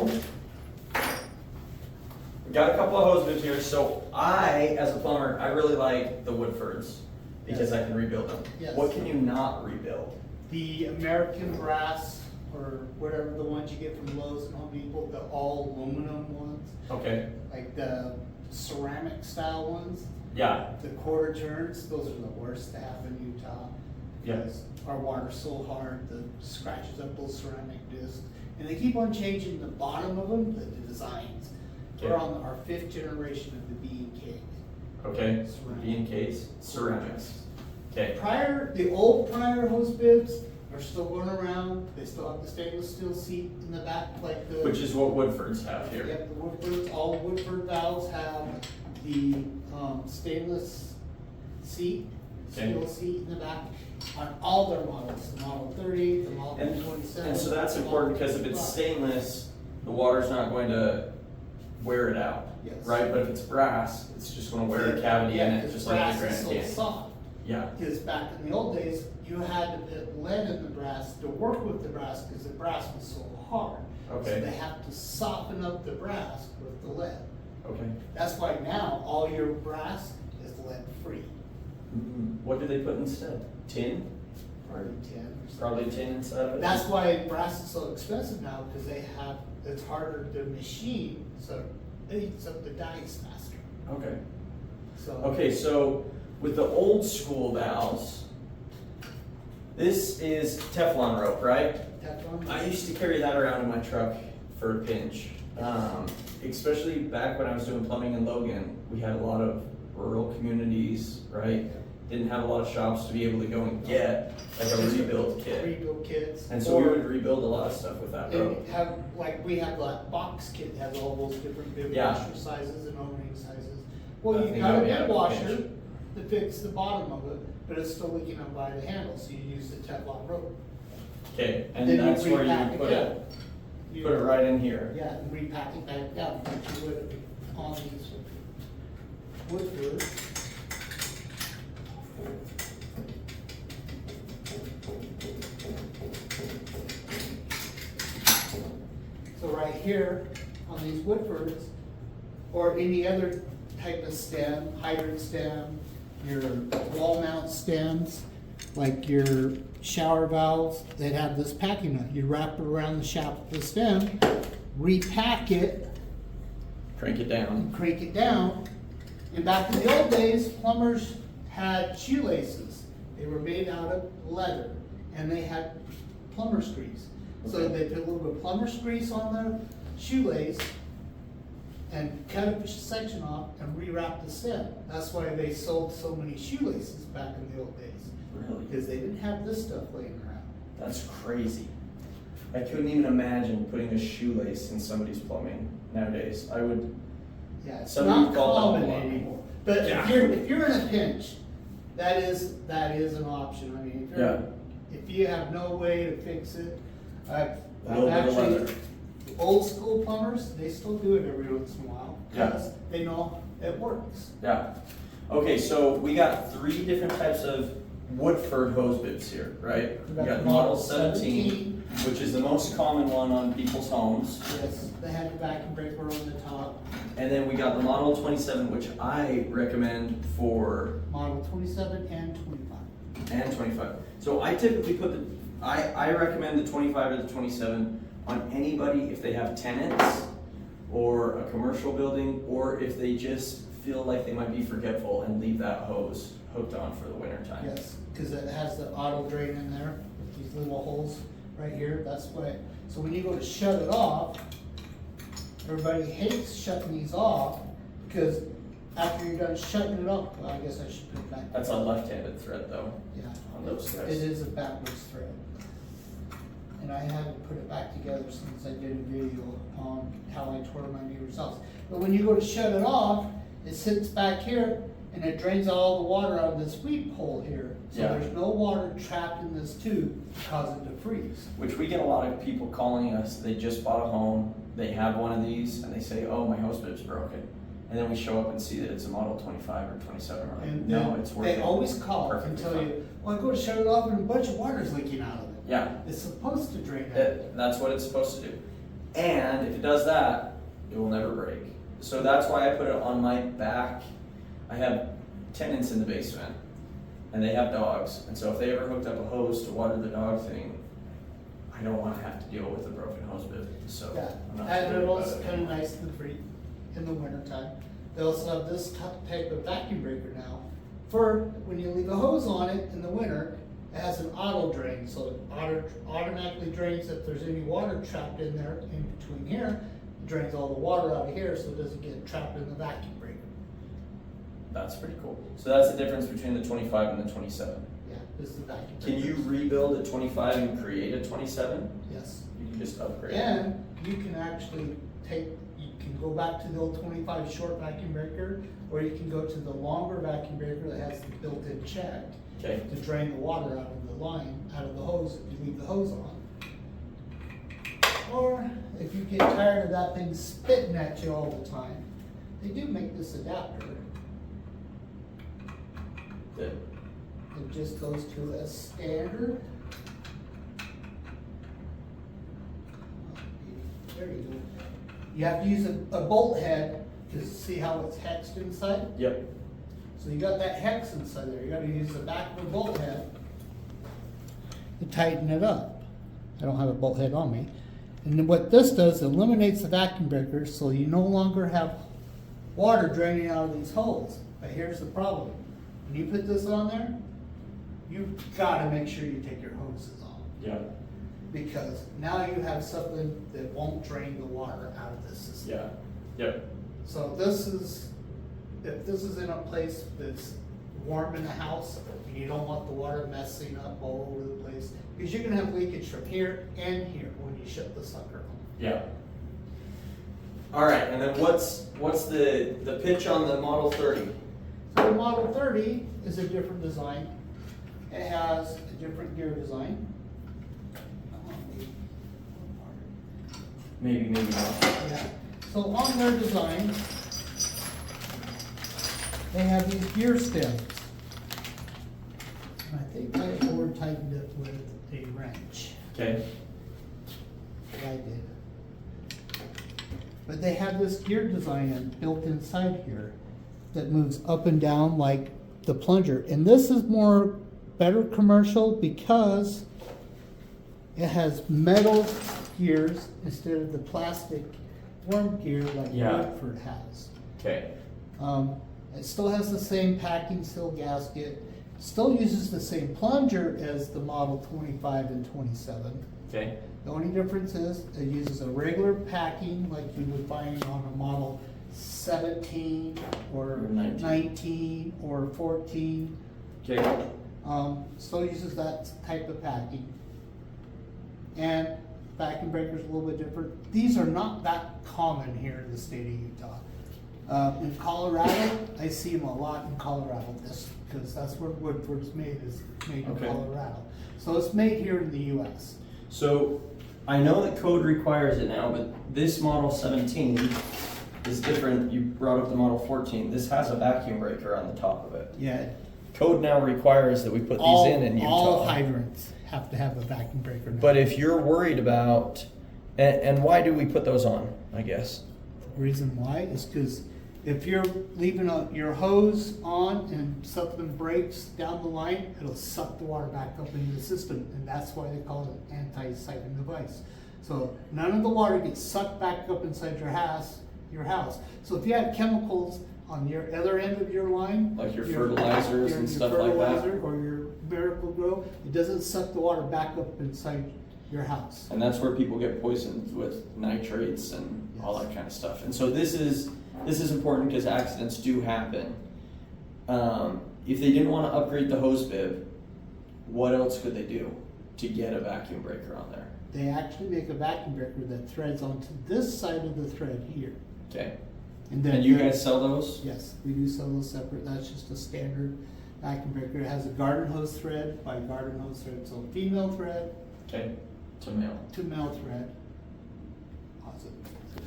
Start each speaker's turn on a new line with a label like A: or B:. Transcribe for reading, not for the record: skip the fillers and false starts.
A: So, we got a couple of hose bibs here. So as a plumber, I really like the Woodfords because I can rebuild them.
B: Yes.
A: What can you not rebuild?
B: The American brass, or whatever the ones you get from Lowe's and Home Depot, the all aluminum ones,
A: Okay.
B: like the ceramic style ones,
A: Yeah.
B: the quarter turns, those are the worst to have in Utah.
A: Yeah.
B: Because our water's so hard, the scratches up those ceramic discs. And they keep on changing the bottom of them, the designs. We're
A: Okay.
B: on our 5th generation of the B&K.
A: Okay.
B: Ceramic.
A: B&K's, ceramics. Okay.
B: The old prior hose bibs are still going around. They still have the stainless steel seat in the back, like the.
A: Which is what Woodfords have here.
B: Yep, the Woodfords, all Woodford valves have the stainless seat,
A: Okay.
B: steel seat in the back on all their models, the Model 30, the Model
A: And,
B: 27.
A: and so that's
B: the
A: important
B: Model
A: because if it's
B: 25.
A: stainless, the water's not going to wear it out.
B: Yes.
A: Right? But if it's brass, it's just going to wear a cavity in it,
B: 'cause
A: just like the
B: brass
A: granite
B: is so
A: can.
B: soft.
A: Yeah.
B: Because back in the old days, you had to put lead in the brass to work with the brass because the brass was so hard.
A: Okay.
B: So they have to soften up the brass with the lead.
A: Okay.
B: That's why now all your brass is lead free.
A: What do they put instead? Tin?
B: Probably tin or something.
A: Probably tin inside of it?
B: That's why brass is so expensive now, because it's harder to machine, so it eats up the dies faster.
A: Okay.
B: So.
A: Okay, so with the old school valves, this is Teflon rope, right?
B: Teflon.
A: I used to carry that around in my truck for a pinch. Especially back when I was doing plumbing in Logan, we had a lot of rural communities, right? Didn't have a lot of shops to be able to go and get like a rebuild kit.
B: Rebuild kits.
A: And so we would rebuild a lot of stuff with that rope.
B: And we have that box kit that has all those different bib
A: Yeah.
B: washer sizes and O-ring sizes. Well,
A: I
B: you
A: think
B: got a
A: that we have
B: bib
A: a
B: washer
A: pinch.
B: that fits the bottom of it, but it's still leaking up by the handle, so you use the Teflon rope.
A: Okay, and
B: Then you
A: that's where you
B: repack
A: would
B: it
A: put
B: down.
A: it,
B: You-
A: put it right in here.
B: Yeah, and repack it back down, like you would on these Woodford. So right here on these Woodfords, or any other type of stem, hydrant stem, your wall mount stems, like your shower valves, they'd have this packing nut. You wrap it around the shaft of the stem, repack it,
A: Crank it down.
B: and crank it down. And back in the old days, plumbers had shoelaces. They were made out of leather, and they had plumber's grease. So
A: Okay.
B: they put a little bit of plumber's grease on their shoelace and cut a section off and rewrap the stem. That's why they sold so many shoelaces back in the old days,
A: Really?
B: because they didn't have this stuff laying around.
A: That's crazy. I couldn't even imagine putting a shoelace in somebody's plumbing nowadays. I would,
B: Yeah, it's
A: Somebody
B: not
A: called
B: common
A: out a lot.
B: anymore. But
A: Yeah.
B: if you're in a pinch, that is an option. I mean, if you have no way to fix it,
A: a
B: I've
A: little bit of
B: actually,
A: leather.
B: old school plumbers, they still do it every once in a while,
A: Yeah.
B: because they know it works.
A: Yeah. Okay, so we got 3 different types of Woodford hose bibs here, right? We got Model 17, which is the most common one on people's homes.
B: Yes, they have a vacuum breaker on the top.
A: And then we got the Model 27, which I recommend for,
B: Model 27 and 25.
A: and 25. So I typically put I recommend the 25 or the 27 on anybody if they have tenants or a commercial building, or if they just feel like they might be forgetful and leave that hose hooked on for the winter time.
B: Yes, because it has the auto drain in there, with these little holes right here, that's why. So when you go to shut it off, everybody hates shutting these off, because after you're done shutting it off, well, I guess I should put it back.
A: That's a left-handed thread though,
B: Yeah,
A: on those
B: it
A: guys.
B: is a backwards thread. And I haven't put it back together since I did a video on how I tore my neighbor's house. But when you go to shut it off, it sits back here, and it drains all the water out of this sweep hole here. So
A: Yeah.
B: there's no water trapped in this tube, causing it to freeze.
A: Which we get a lot of people calling us, they just bought a home, they have one of these, and they say, oh, my hose bib's broken. And then we show up and see that it's a Model 25 or 27, we're like,
B: And
A: no,
B: then
A: it's working.
B: they always call and
A: perfectly
B: tell
A: fine."
B: you, well, I go to shut it off and a bunch of water's leaking out of it.
A: Yeah,
B: It's supposed to drain out.
A: that's what it's supposed to do. And if it does that, it will never break. So that's why I put it on my back. I have tenants in the basement, and they have dogs, and so if they ever hooked up a hose to water the dog thing, I don't wanna have to deal with a broken hose bib, so.
B: Yeah,
A: I'm not
B: and
A: worried
B: they're
A: about
B: also
A: it
B: kind of
A: anymore.
B: nice and free in the winter time. They also have this type of vacuum breaker now for when you leave a hose on it in the winter. It has an auto drain, so it automatically drains if there's any water trapped in there in between here. It drains all the water out of here so it doesn't get trapped in the vacuum breaker.
A: That's pretty cool. So that's the difference between the 25 and the 27.
B: Yeah, this is the vacuum
A: Can
B: breaker.
A: you rebuild a 25 and create a 27?
B: Yes.
A: You can just upgrade.
B: And you can actually you can go back to the old 25 short vacuum breaker, or you can go to the longer vacuum breaker that has the built-in check
A: Okay.
B: to drain the water out of the line, out of the hose if you leave the hose on. Or if you get tired of that thing spitting at you all the time, they do make this adapter.
A: Good.
B: It just goes to a standard. There you go. You have to use a bolt head to see how it's hexed inside.
A: Yep.
B: So you got that hex inside there. You gotta use the back of the bolt head to tighten it up. I don't have a bolt head on me. And then what this does, it eliminates the vacuum breaker, so you no longer have water draining out of these holes. But here's the problem. When you put this on there, you've gotta make sure you take your hoses off.
A: Yep.
B: Because now you have something that won't drain the water out of the system.
A: Yeah. Yep.
B: So if this is in a place that's warm in the house, and you don't want the water messing up all over the place, because you're gonna have leakage from here and here when you shut the sucker on.
A: Yeah. All right, and then what's the pitch on the Model 30?
B: So the Model 30 is a different design. It has a different gear design.
A: Maybe not.
B: Yeah. So on their design, they have these gear stems. And I think I over tightened it with a wrench.
A: Okay.
B: I did. But they have this gear design built inside here that moves up and down like the plunger. And this is better commercial because it has metal gears instead of the plastic worm gear like
A: Yeah.
B: Woodford has.
A: Okay.
B: It still has the same packing steel gasket, still uses the same plunger as the Model 25 and 27.
A: Okay.
B: The only difference is it uses a regular packing like you would find on a Model 17 or 19 or 14.
A: Okay.
B: Still uses that type of packing. And vacuum breaker's a little bit different. These are not that common here in the state of Utah. In Colorado, I see them a lot in Colorado, because that's where Woodford's made, is made in
A: Okay.
B: Colorado. So it's made here in the US.
A: So I know that code requires it now, but this Model 17 is different. You brought up the Model 14. This has a vacuum breaker on the top of it.
B: Yeah.
A: Code now requires that we put these in Utah.
B: All hydrants have to have a vacuum breaker now.
A: But if you're worried about, and why do we put those on, I guess?
B: The reason why is because if you're leaving your hose on and something breaks down the line, it'll suck the water back up into the system, and that's why they call it an anti-siphon device. So none of the water gets sucked back up inside your house. So if you have chemicals on your other end of your line,
A: Like your fertilizers and stuff like that?
B: fertilizer or your Miracle Grow, it doesn't suck the water back up inside your house.
A: And that's where people get poisoned with nitrates and all that kind of stuff. And so this is important because accidents do happen. If they didn't want to upgrade the hose bib, what else could they do to get a vacuum breaker on there?
B: They actually make a vacuum breaker that threads onto this side of the thread here.
A: Okay.
B: And then
A: And you guys sell those?
B: Yes, we do sell those separate. That's just a standard vacuum breaker. It has a garden hose thread by garden hose thread. So female thread
A: Okay. To male.
B: to male thread. Pause it.